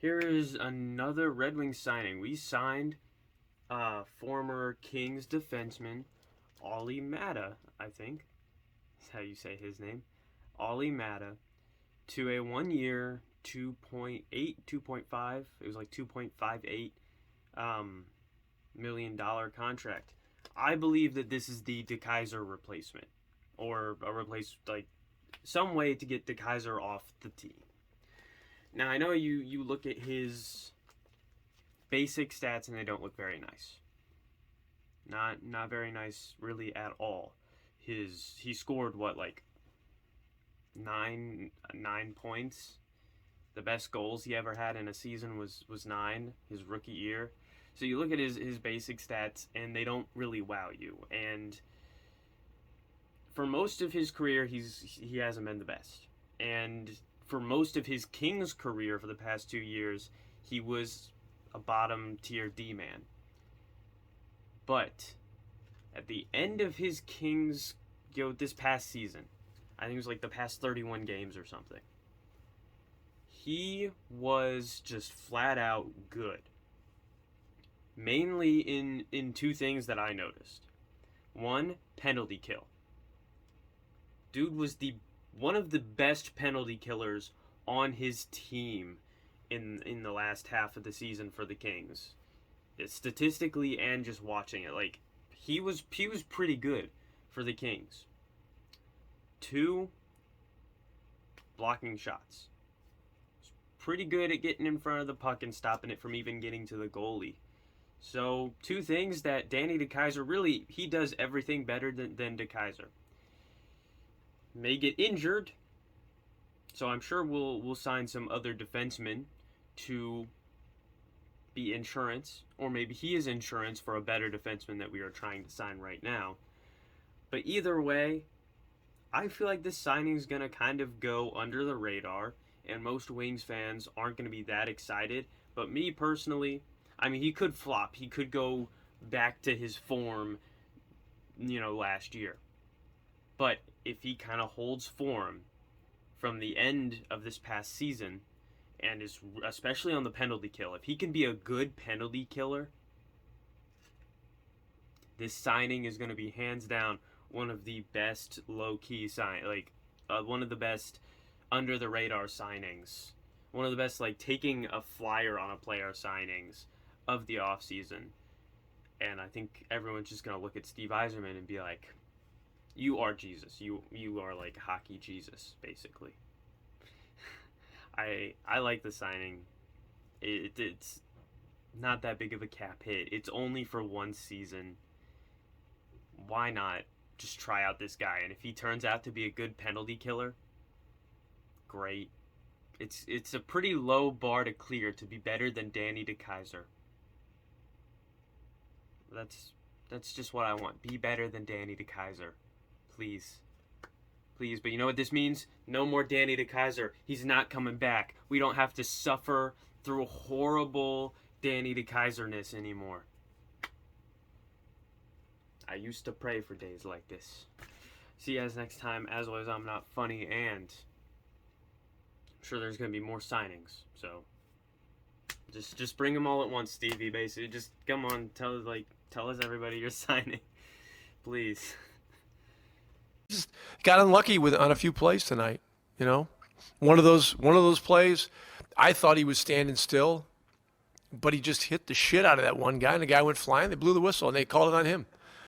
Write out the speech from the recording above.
Here is another Red Wings signing. We signed former Kings defenseman Olli Määttä, I think. That's how you say his name. Olli Määttä to a 1 year, 2.8, 2.5. It was like $2.58 million contract. I believe that this is the DeKeyser replacement, or a replace, like some way to get DeKeyser off the team. Now I know you look at his basic stats and they don't look very nice. Not very nice really at all. He scored what, like nine points. The best goals he ever had in a season was 9 his rookie year. So you look at his basic stats and they don't really wow you. And for most of his career he hasn't been the best. And for most of his Kings career for the past 2 years, he was a bottom tier D man. But at the end of his Kings, this past season, I think it was like the past 31 games or something, he was just flat out good. Mainly in two things that I noticed. One, penalty kill. Dude was one of the best penalty killers on his team in the last half of the season for the Kings. Statistically and just watching it, like he was pretty good for the Kings. 2, blocking shots. Pretty good at getting in front of the puck and stopping it from even getting to the goalie. So 2 things that Danny DeKeyser really, he does everything better than DeKeyser. May get injured, so I'm sure we'll sign some other defensemen to be insurance, or maybe he is insurance for a better defenseman that we are trying to sign right now. But either way, I feel like this signing is going to kind of go under the radar, and most Wings fans aren't going to be that excited. But me personally, I mean, he could flop. He could go back to his form, last year. But if he kind of holds form from the end of this past season, and is especially on the penalty kill, if he can be a good penalty killer, this signing is going to be hands down one of the best low-key one of the best under the radar signings, one of the best taking a flyer on a player signings of the offseason. And I think everyone's just going to look at Steve Yzerman and be like, you are Jesus. You are like hockey Jesus, basically. I like the signing. It's not that big of a cap hit. It's only for 1 season. Why not just try out this guy? And if he turns out to be a good penalty killer, great. It's a pretty low bar to clear to be better than Danny DeKeyser. That's just what I want. Be better than Danny DeKeyser. Please. Please. But you know what this means? No more Danny DeKeyser. He's not coming back. We don't have to suffer through horrible Danny DeKeyserness anymore. I used to pray for days like this. See you guys next time. As always, I'm not funny, and I'm sure there's going to be more signings. So just bring them all at once, Stevie, basically. Just come on, tell us everybody you're signing. Please. Just got unlucky on a few plays tonight. One of those plays, I thought he was standing still, but he just hit the shit out of that one guy, and the guy went flying. They blew the whistle, and they called it on him.